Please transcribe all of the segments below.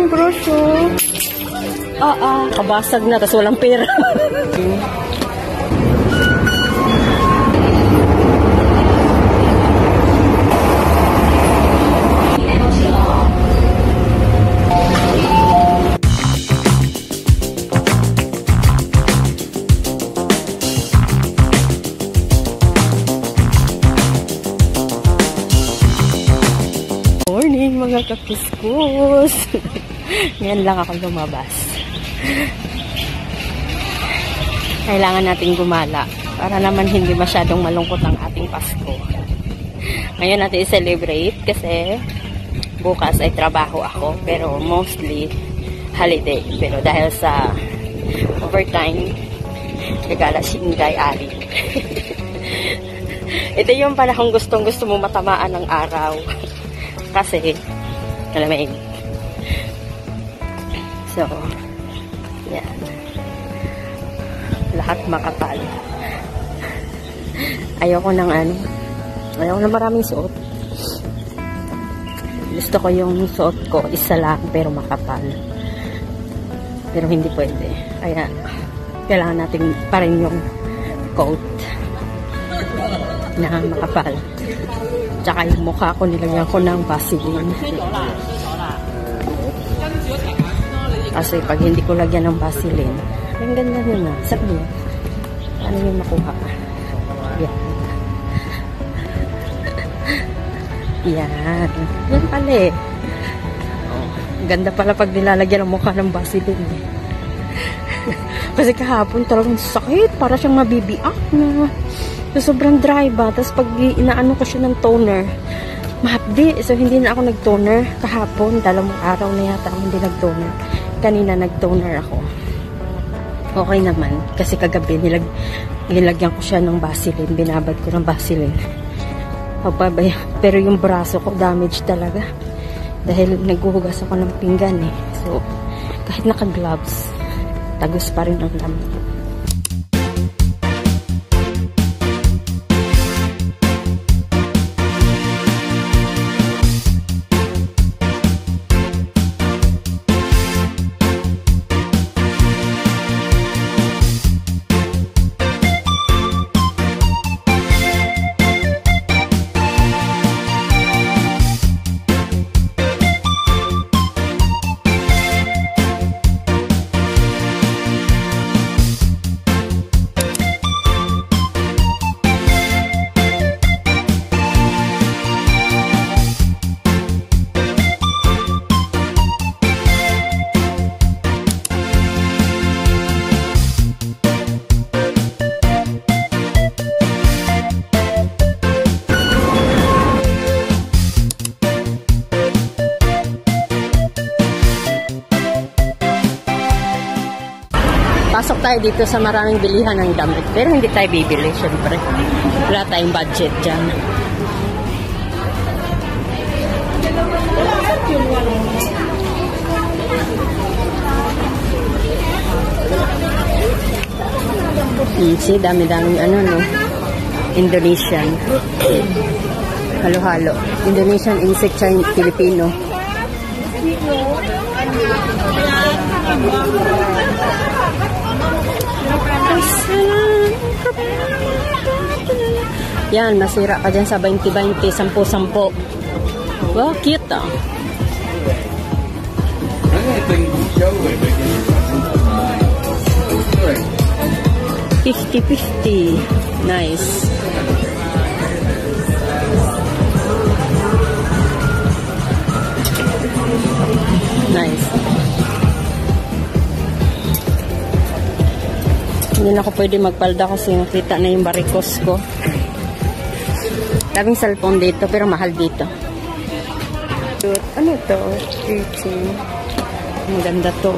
yung brush, oh. Kabasag na, tas walang pera. Morning mga kakuskus. Ngayon lang ako lumabas. Kailangan nating gumala para naman hindi masyadong malungkot ang ating Pasko. Ngayon natin i-celebrate kasi bukas ay trabaho ako, pero mostly holiday. Pero dahil sa overtime, regala singay ari. Ito yung panahong gustong-gusto mo matamaan ng araw. Kasi, malamig. So, yan. Lahat makapal. Ayoko ng maraming suot. Gusto ko yung suot ko, isa lang, pero makapal. Pero hindi pwede. Kaya, kailangan natin pa rin yung coat na makapal. Tsaka yung mukha ko, nilagyan ko ng Vaseline. Kasi pag hindi ko lagyan ng Vaseline, ang ganda nyo na. Sabi, ano yung makuha? Yan. Yan. Yan pala eh. Ganda pala pag nilalagyan ng mukha ng Vaseline. Kasi kahapon talagang sakit. Para siyang mabibiak na. So, sobrang dry ba? Tapos pag inaano ko siya ng toner, mahapdi. So, hindi na ako nag-toner kahapon. Dalawang araw na yata ako hindi nag-toner. Kanina nag-toner ako. Okay naman. Kasi kagabi, nilagyan ko siya ng Vaseline. Binabad ko ng Vaseline. Pero yung braso ko, damage talaga. Dahil naghuhugas ako ng pinggan eh. So, kahit naka-gloves, tagos pa rin ang lamig. Pasok tayo dito sa maraming bilihan ng damit. Pero hindi tayo bibili, syempre. Wala tayong budget dyan. See, dami-daming no? Indonesian. Halo-halo. Indonesian, insect, Chinese, Filipino. Yan, masira ka dyan sa 20-20, 10-10. Wow, cute ah. 50-50. Nice. Nice. Hindi na ako pwede magpalda kasi nakita na yung barikos ko. Daming cellphone dito pero mahal dito. Ano to? Maganda to.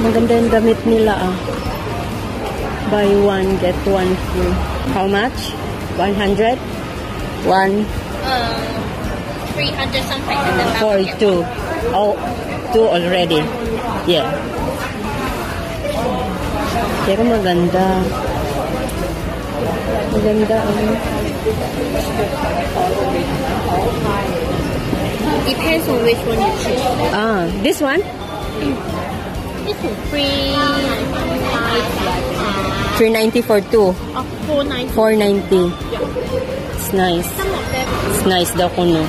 Maganda yung damit nila ah. Buy one, get one free. How much? 100? 1? 300 something. And then for 2. Oh, 2 already. Yeah. Pero maganda. Maganda. Depends on which one you choose. Ah, this one? This is free. 390 for two. 490. 490. It's nice. Some of them. It's nice daw ko, no?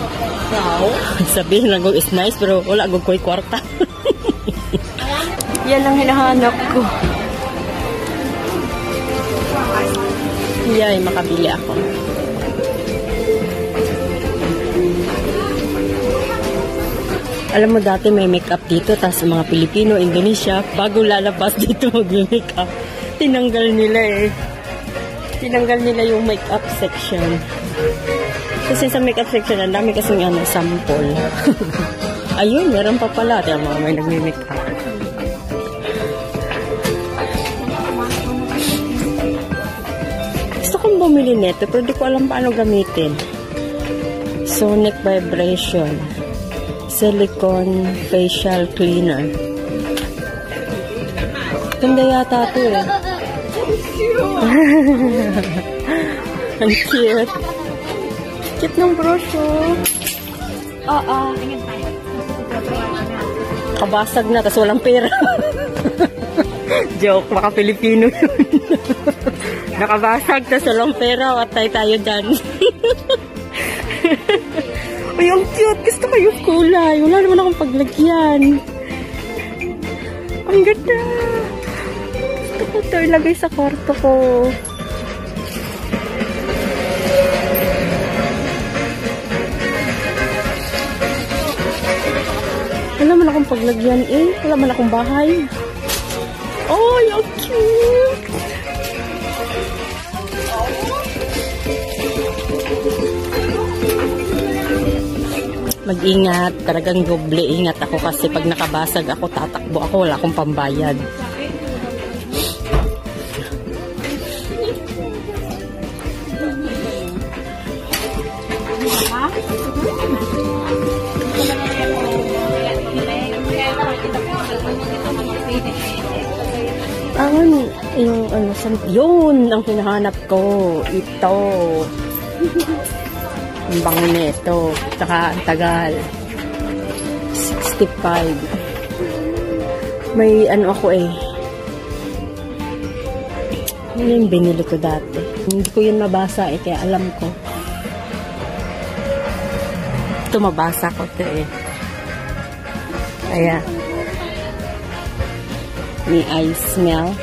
Wow. Sabihin lang ko, it's nice, pero wala ko ko'y kwarta. Yan ang hinahanap ko. Yay, makabili ako. Alam mo, dati may makeup dito, tapos mga Pilipino, Indonesia, bago lalabas dito mag-makeup, tinanggal nila eh. Tinanggal nila yung makeup section. Kasi sa makeup section, ang dami kasing sample. Ayun, meron pa pala. Tiyan mo, may nagme-makeup. Gusto kong bumili nito, pero di ko alam paano gamitin. Sonic Vibration. Silicone Facial Cleaner. Ganda yata ito eh. Ang cute. Cute ng brush oh. Kabasag na, tas walang pera. Joke, baka Pilipino yun. Nakabasag, tas walang pera, watay tayo dyan. Ay, ang cute. Gusto ko yung kulay. Wala naman akong paglagyan. Ang ganda. Gusto ko ito ilagay sa kwarto ko. Wala man akong paglagyan eh. Wala man akong bahay. Oh, yung cute. Mag-ingat. Talagang doble ingat ako kasi pag nakabasag ako, tatakbo ako. Wala akong pambayad. Yun ang hinahanap ko. Ito. Ang bango nito. Saka ang tagal. 65. May ako eh. Ano yung binili ko dati? Hindi ko yun mabasa eh. Kaya alam ko. Ito mabasa ko ito eh. Ayan. May I smell.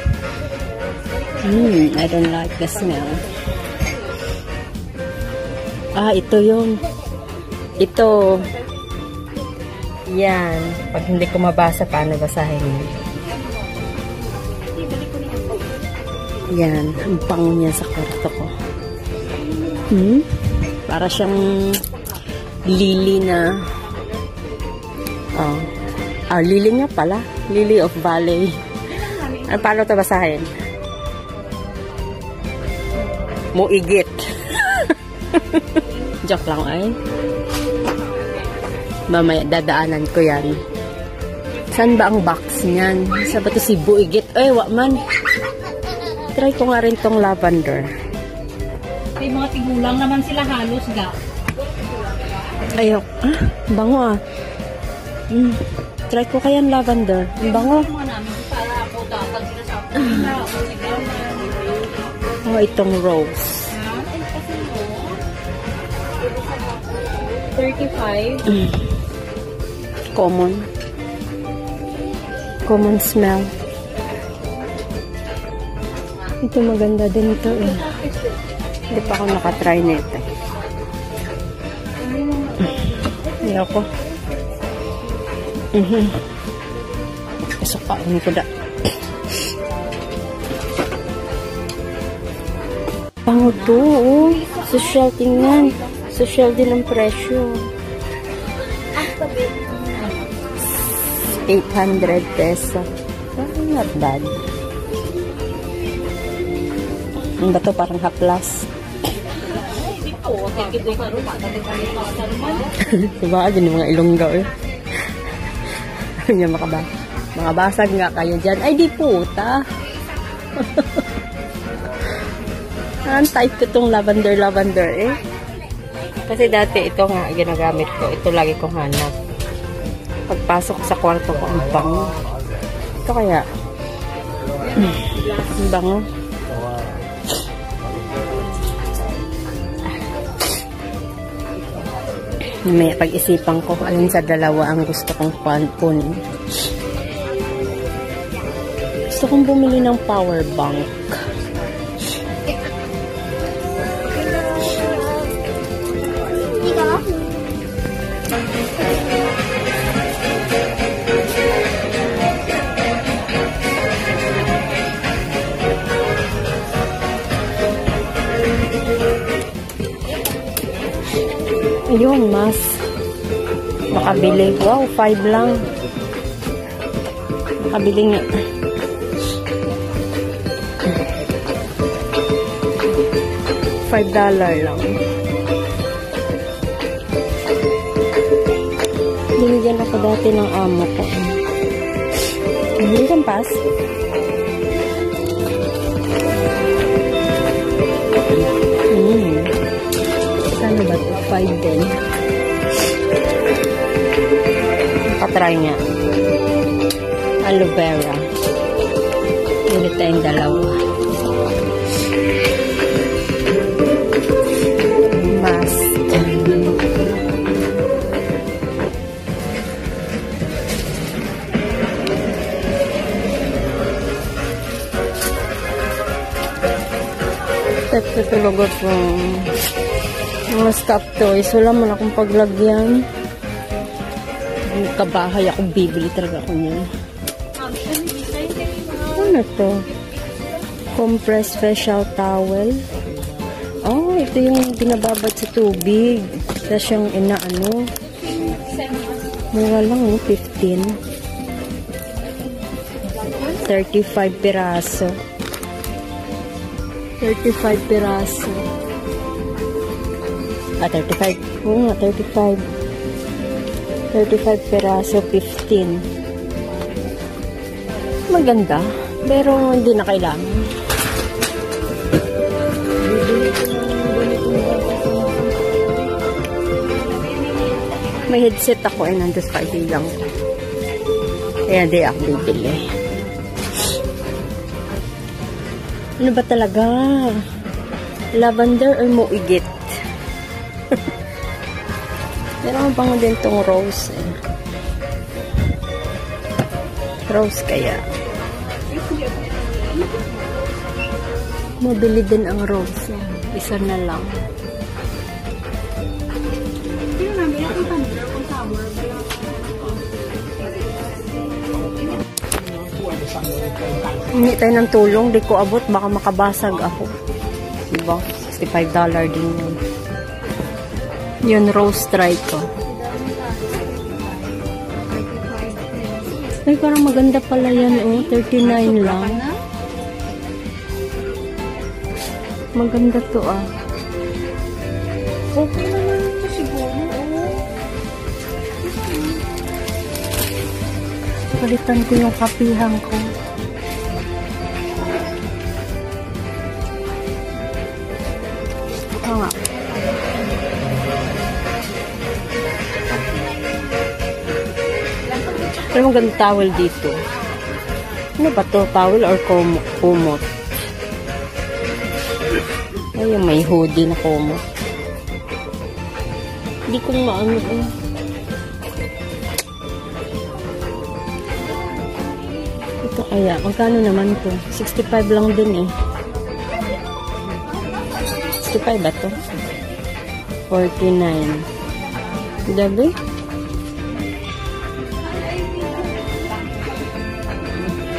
I don't like the smell. Ah, ito yun. Ito. Yan. Pag hindi ko mabasa, paano basahin? Yan. Ang bango niya sa kwarto ko. Para siyang lily na lily nga pala. Lily of Valley. Ano, paano ito basahin? Muigit. Joke lang ay. Mamaya dadaanan ko yan. Saan ba ang box niyan? Sa ba ito si Buigit? Ay, wak man. Try ko nga rin tong lavender. May mga tigulang naman sila halos ga. Ayok. Bango ah. Try ko kayang lavender. Ang bango. Itong rose. 35. Common smell. Ito maganda din ito eh. Hindi pa ako nakatry nito. Ayoko. Kasukaan ko da. Pango to, oh. Social tingnan. Social din ang presyo. 800 peso. Not bad. Ang bato parang haplas. Diba? Diyan yung mga ilonggaw eh. Mga basag nga kayo dyan. Ay, di puta. Ang type ko itong lavender eh. Kasi dati ito nga ginagamit ko. Ito lagi kong hanap. Pagpasok sa kwarto ko, ang bango. Ito kaya. Ang bango. May pag-isipan ko alin sa dalawa ang gusto kong kunin. Gusto kong bumili ng power bank. Ayun, mas makabili. Wow, 5 lang. Makabili nga. $5 lang. Binigyan ako dati ng amo ko. Bili kang pass? Ano ba ito? 5 din. Patry niya. Aloe vera. Bili tayong dalawa. Mask. Tutulog ako. Mga stuff toys. Wala man akong paglagyan. Kabahay akong bibili talaga ako niyan. Ano to? Compressed facial towel. Oh, ito yung binababad sa tubig. Tapos yung inaano. Mura lang, 15. 35 piraso. 35 piraso. 35. Oo nga, 35. 35 peraso, 15. Maganda. Pero hindi na kailangan. May headset ako eh, nandun sa kaibigan ko. Kaya di ako bibili. Ano ba talaga? Lavender or muigit? Pero ang bango din tong rose eh. Rose kaya. Mabili din ang rose eh. Isa na lang. Hindi tayo ng tulong. Di ko abot. Baka makabasag ako. Diba? $65 din yun. Yun, rose stripe ko. Ay, parang maganda pala yan, oh. 39 lang. Maganda to, ah. Okay naman ito siguro, oh. Palitan ko yung kapihan ko. Ito nga. Pero magandang towel dito. Ano ba to? Towel or kumot? Ayun, may hoodie na kumot. Hindi ko maano eh. Ito kaya. Magkano naman to? 65 lang din eh. 65 ba to? 49. Dabi?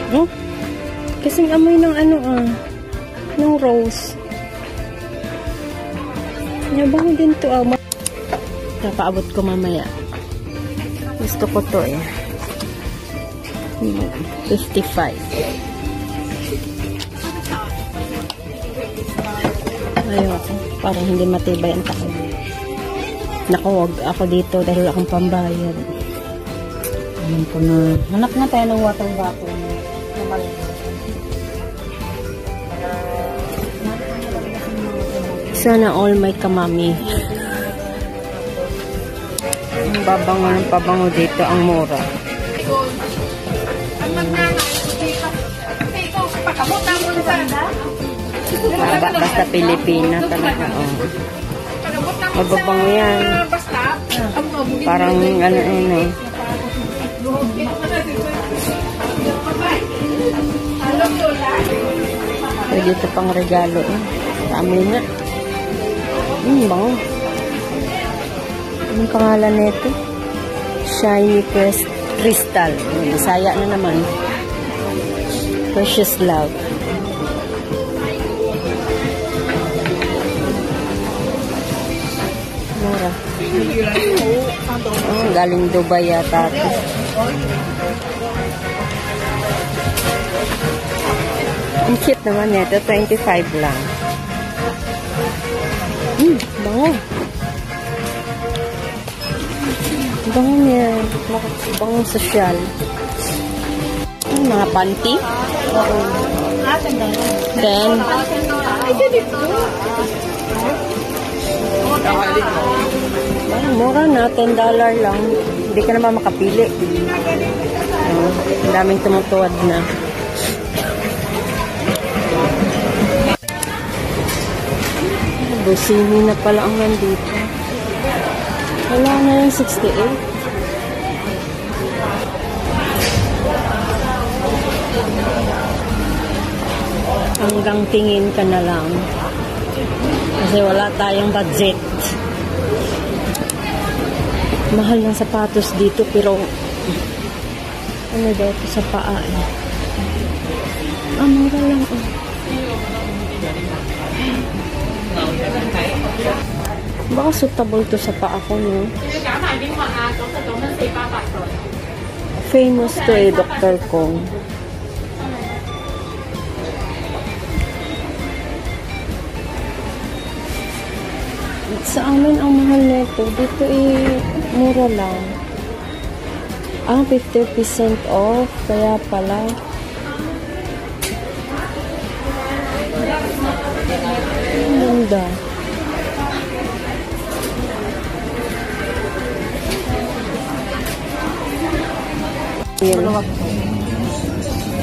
Oh, kasing amoy ng ano ng rose. Nabango din to ah. Papaabot ko mamaya. Gusto ko to eh. 55. Ayoko. Parang hindi matibay ang takot. Naku, wag ako dito dahil akong pambayad. Alam ko na. Hanap na tayo ng water bottle. Sana all may kamami. Ang babango ng pabango dito, ang mura. Basta Pilipina talaga. Oh. Mababango yan. Parang ano. Pwede ito pang regalo. Dami na. Bango. Anong pangalan nito? Shiny Crystal. Bisaya na naman. Precious Love. Mura. Oh, galing Dubai yata. Ang cute naman ito. 25 lang. Bango. Bango niya. Bango sosyal. Mga panty. 10. Mura na. $10 lang. Hindi ka naman makapili. Ang daming tumutuwad na. Busini na pala ang nandito. Wala na yung 68. Hanggang tingin ka na lang. Kasi wala tayong budget. Mahal ng sapatos dito pero ano daw ito sa paa eh. Mura lang oh. Baka suitable to sa paa ko, no? Famous to eh, Dr. Kong. Sa amin ang mahal nito. Dito eh, mura lang. 50% off. Kaya pala. Ang ganda. Yan.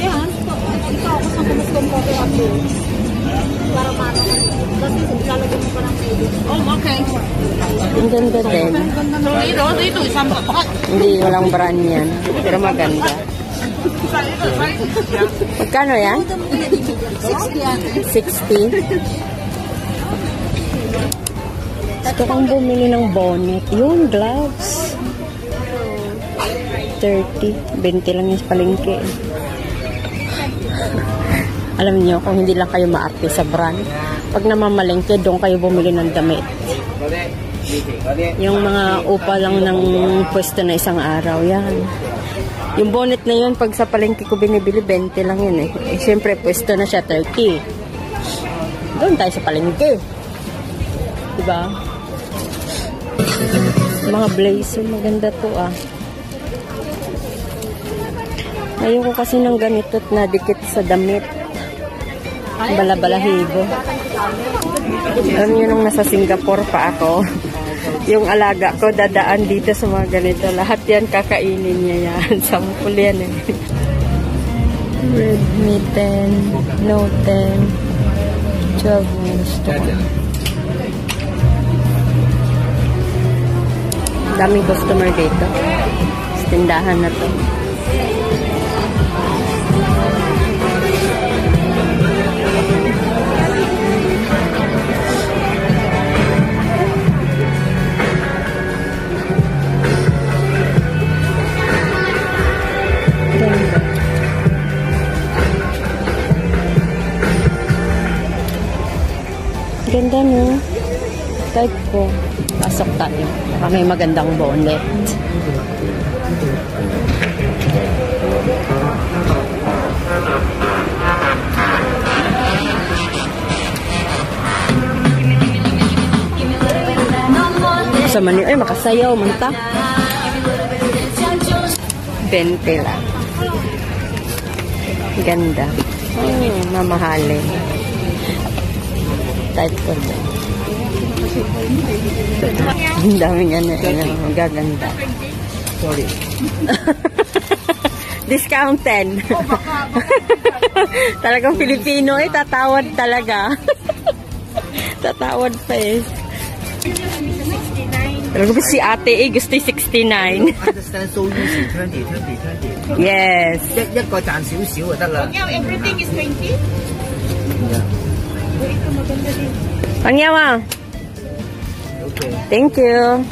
Yan. Ito ako sa kumustom ko kay Abdo. Para maano ka. Kasi lalagyan mo pa ng pwede. Oh, okay. Ang ganda din. Dito, isang papak. Hindi, walang brand yan. Pero maganda. Magkano yan? 60. Gusto kong bumili ng bonnet. Yung gloves. 30. 20 lang yung palengke. Alam niyo, kung hindi lang kayo maarte sa brand, pag namamalengke, doon kayo bumili ng damit. Yung mga upa lang ng pwesto na isang araw, yan. Yung bonnet na yun, pag sa palengke ko binibili, 20 lang yun eh. Siyempre, pwesto na siya, 30. Doon tayo sa palengke. Diba? Mga blazer, maganda to ah. Ayoko kasi ng ganito na dikit sa damit. Bala-balahibo. Alam niyo nung nasa Singapore pa ako, yung alaga ko dadaan dito sa mga ganito. Lahat yan kakainin niya yan. Sampul yan eh. Redmi 10, Note 10, 12 mo gusto ko. Daming customer dito. Tindahan na to. Ganda no? Type ko. Pasok tayo. Baka may magandang bonnet. Sa mani, ay makasayaw, manta. 20 lang. Ganda. Mamahalin. Type ko din. Ang daming ano, magaganda. Sorry. Discount 10. Talagang Filipino eh, tatawad talaga. Tatawad pa eh. Talagang si ate eh, gusto yung 69. Understand so easy, 20. Yes. 一個賺少少就得啦。 Now everything is 20? Pangyawa. Okay. Thank you.